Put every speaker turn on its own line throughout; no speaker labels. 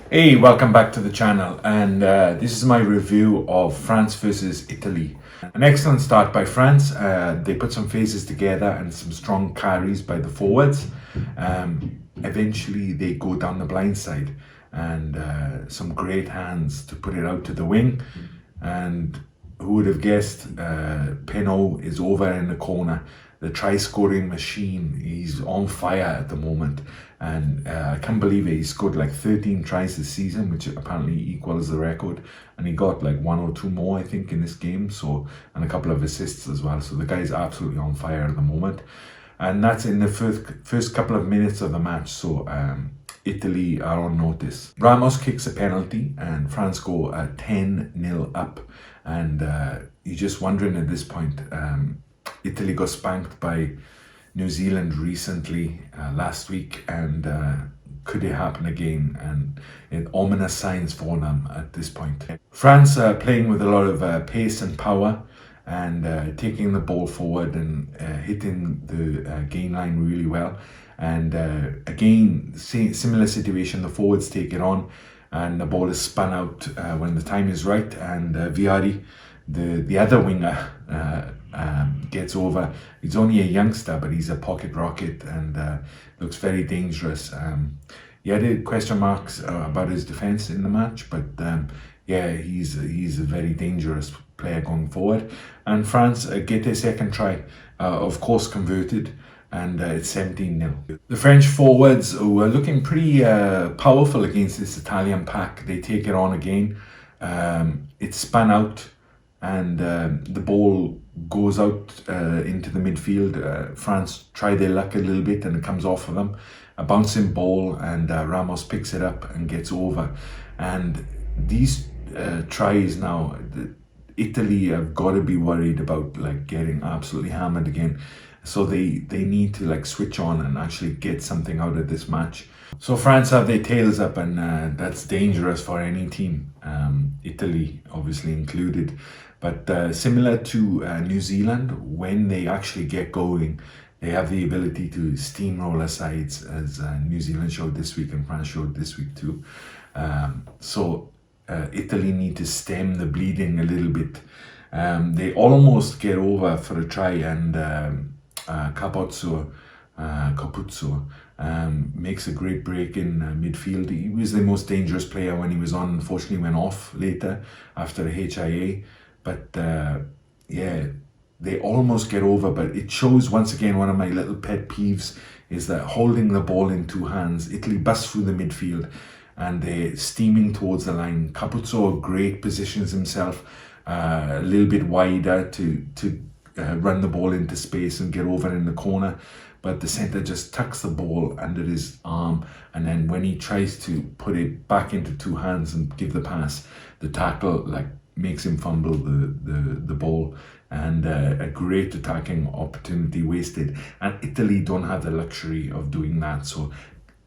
Hey, welcome back to the channel, and this is my review of France versus Italy. An excellent start by France. They put some phases together and some strong carries by the forwards. Eventually, they go down the blind side, and some great hands to put it out to the wing. And who would have guessed Penaud is over in the corner, the try-scoring machine. He's on fire at the moment, and I can't believe it. He scored like 13 tries this season, which apparently equals the record, and he got like one or two more, I think, in this game. So, and a couple of assists as well. So the guy's absolutely on fire at the moment, and that's in the first couple of minutes of the match. So Italy are on notice. Ramos kicks a penalty, and France go 10-0 up, and you're just wondering at this point. Italy got spanked by New Zealand recently, last week, and could it happen again? And ominous signs for them at this point. France playing with a lot of pace and power, and taking the ball forward and hitting the gain line really well. And again, similar situation, the forwards take it on, and the ball is spun out when the time is right, and Viari, the other winger, gets over. He's only a youngster, but he's a pocket rocket, and looks very dangerous. He had question marks about his defense in the match, but yeah, he's a very dangerous player going forward. And France get their second try, of course converted, and it's 17-0. The French forwards were looking pretty powerful against this Italian pack. They take it on again. It's spun out, and the ball goes out into the midfield. France try their luck a little bit, and it comes off of them. A bouncing ball, and Ramos picks it up and gets over. And these tries now, Italy have got to be worried about like getting absolutely hammered again. So they need to like switch on and actually get something out of this match. So France have their tails up, and that's dangerous for any team, Italy obviously included. But similar to New Zealand, when they actually get going, they have the ability to steamroller sides, as New Zealand showed this week and France showed this week too. So Italy need to stem the bleeding a little bit. They almost get over for a try, and Capuzzo makes a great break in midfield. He was the most dangerous player when he was on. Unfortunately, went off later after a HIA. But yeah, they almost get over. But it shows once again, one of my little pet peeves is that holding the ball in two hands, Italy busts through the midfield, and they're steaming towards the line. Capuzzo great positions himself a little bit wider to run the ball into space and get over in the corner, but the centre just tucks the ball under his arm, and then when he tries to put it back into two hands and give the pass, the tackle like makes him fumble the ball, and a great attacking opportunity wasted. And Italy don't have the luxury of doing that, so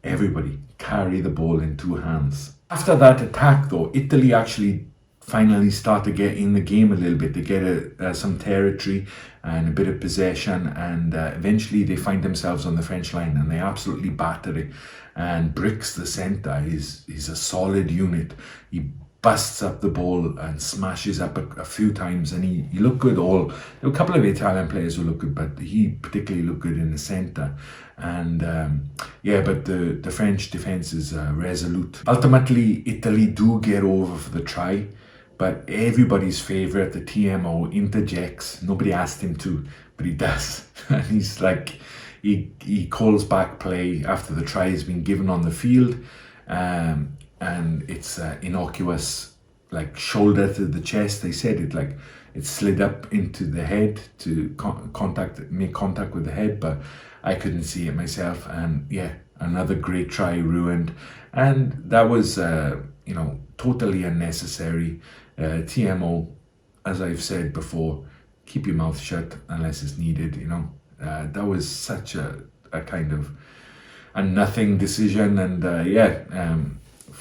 everybody carry the ball in two hands. After that attack though, Italy actually finally start to get in the game a little bit. They get some territory and a bit of possession, and eventually they find themselves on the French line, and they absolutely batter it. And Bricks, the centre, he's a solid unit. He busts up the ball and smashes up a few times, and he looked good. There were a couple of Italian players who looked good, but he particularly looked good in the centre. And yeah, but the French defence is resolute. Ultimately, Italy do get over for the try, but everybody's favourite, the TMO, interjects. Nobody asked him to, but he does. And he's like, he calls back play after the try has been given on the field. And it's innocuous, like shoulder to the chest. They said it like it slid up into the head to make contact with the head, but I couldn't see it myself. And yeah, another great try ruined. And that was, totally unnecessary. TMO, as I've said before, keep your mouth shut unless it's needed, that was such a kind of a nothing decision. And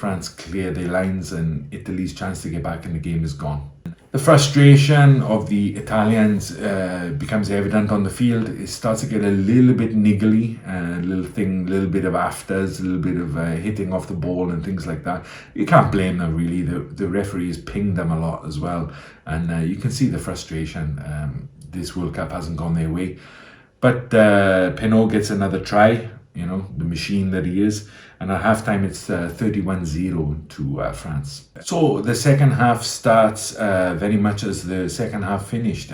France clear their lines and Italy's chance to get back in the game is gone. The frustration of the Italians becomes evident on the field. It starts to get a little bit niggly, a little bit of afters, a little bit of hitting off the ball and things like that. You can't blame them really. The referees pinged them a lot as well, and you can see the frustration. This World Cup hasn't gone their way, but Penaud gets another try. You know, the machine that he is. And at halftime, it's 31-0 to France. So the second half starts very much as the second half finished.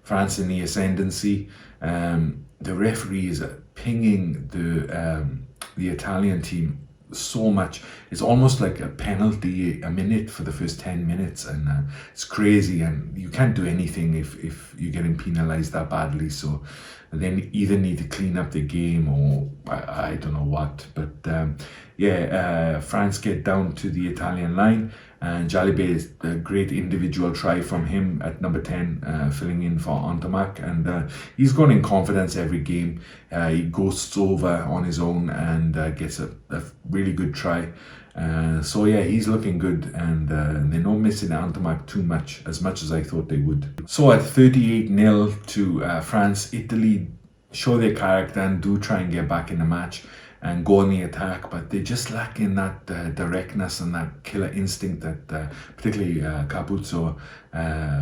France in the ascendancy. The referee is pinging the Italian team so much. It's almost like a penalty a minute for the first 10 minutes, and it's crazy, and you can't do anything if you're getting penalized that badly. So they either need to clean up the game or I don't know what, but France get down to the Italian line, and Jalibert is a great individual try from him at number 10, filling in for Antamac, and he's gone in confidence every game. He ghosts over on his own and gets a really good try. So yeah, he's looking good, and they're not missing Antamac too much as I thought they would. So at 38-0 to France, Italy show their character and do try and get back in the match and go on the attack, but they just lack in that directness and that killer instinct that particularly Capuzzo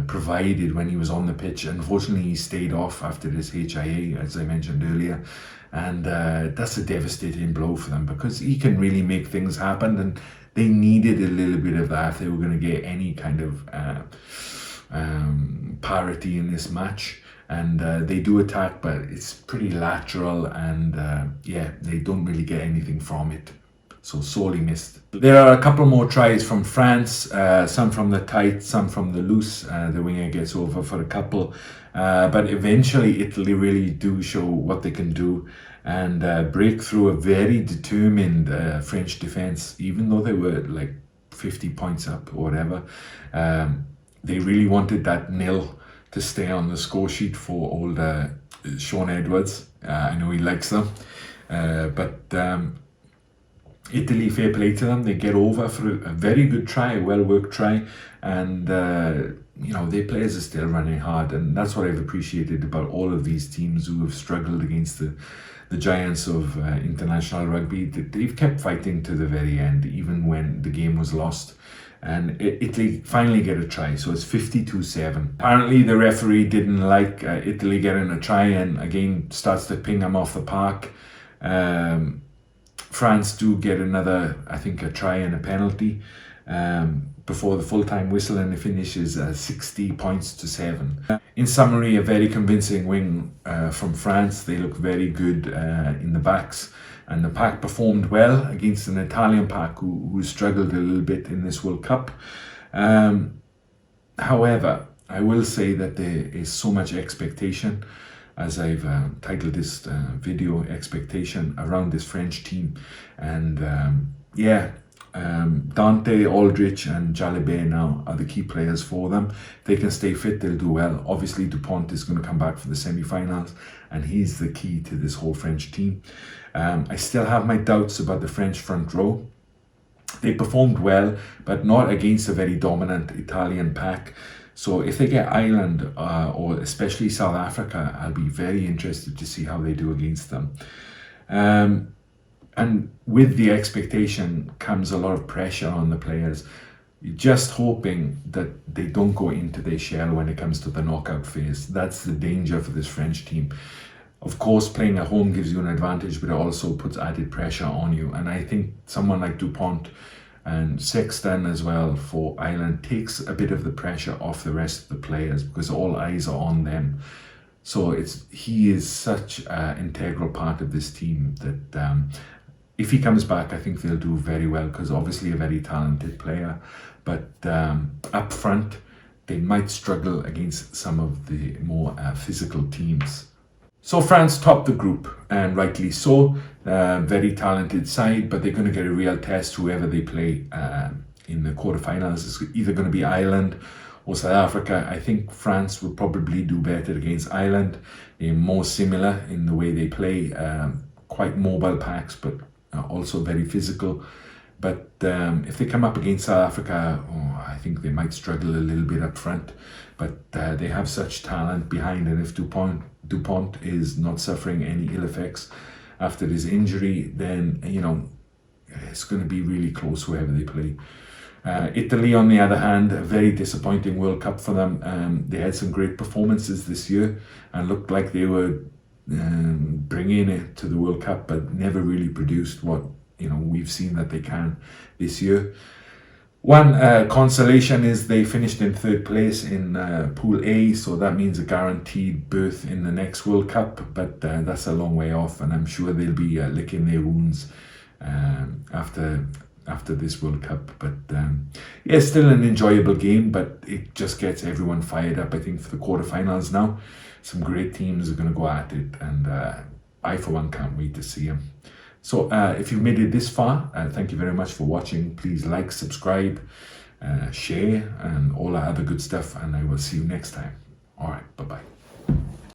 provided when he was on the pitch. Unfortunately, he stayed off after this HIA, as I mentioned earlier, and that's a devastating blow for them because he can really make things happen, and they needed a little bit of that if they were going to get any kind of parity in this match. And they do attack, but it's pretty lateral, and they don't really get anything from it. So sorely missed. There are a couple more tries from France, some from the tight, some from the loose. The winger gets over for a couple, but eventually Italy really do show what they can do and break through a very determined French defense, even though they were like 50 points up or whatever. They really wanted that nil to stay on the score sheet for old Sean Edwards. I know he likes them, but Italy, fair play to them. They get over for a very good try, a well-worked try, and their players are still running hard, and that's what I've appreciated about all of these teams who have struggled against the giants of international rugby. They've kept fighting to the very end, even when the game was lost. And Italy finally get a try, so it's 52-7. Apparently the referee didn't like Italy getting a try and again starts to ping them off the park. France do get another, I think, a try and a penalty before the full-time whistle, and the finish is 60-7. In summary, a very convincing win from France. They look very good in the backs. And the pack performed well against an Italian pack who struggled a little bit in this World Cup. However, I will say that there is so much expectation, as I've titled this video, expectation around this French team. And Dante, Aldrich and Jalibert now are the key players for them. If they can stay fit, they'll do well. Obviously, Dupont is going to come back for the semi-finals, and he's the key to this whole French team. I still have my doubts about the French front row. They performed well, but not against a very dominant Italian pack. So if they get Ireland or especially South Africa, I'll be very interested to see how they do against them. And with the expectation comes a lot of pressure on the players. You're just hoping that they don't go into their shell when it comes to the knockout phase. That's the danger for this French team. Of course, playing at home gives you an advantage, but it also puts added pressure on you. And I think someone like Dupont and Sexton as well for Ireland takes a bit of the pressure off the rest of the players because all eyes are on them. So he is such an integral part of this team that if he comes back, I think they'll do very well because obviously a very talented player. But up front, they might struggle against some of the more physical teams. So France topped the group, and rightly so. Very talented side, but they're going to get a real test whoever they play in the quarterfinals. It's either going to be Ireland or South Africa. I think France will probably do better against Ireland. They're more similar in the way they play, quite mobile packs, but also very physical. But if they come up against South Africa, I think they might struggle a little bit up front. But they have such talent behind, and if Dupont is not suffering any ill effects after his injury, then it's going to be really close whoever they play. Italy, on the other hand, a very disappointing World Cup for them. They had some great performances this year and looked like they were bringing it to the World Cup, but never really produced what we've seen that they can this year. One consolation is they finished in third place in Pool A, so that means a guaranteed berth in the next World Cup, but that's a long way off, and I'm sure they'll be licking their wounds after this World Cup. But yeah, still an enjoyable game, but it just gets everyone fired up, I think, for the quarterfinals now. Some great teams are going to go at it, and I, for one, can't wait to see them. So if you've made it this far, thank you very much for watching. Please like, subscribe, share, and all that other good stuff, and I will see you next time. All right, bye-bye.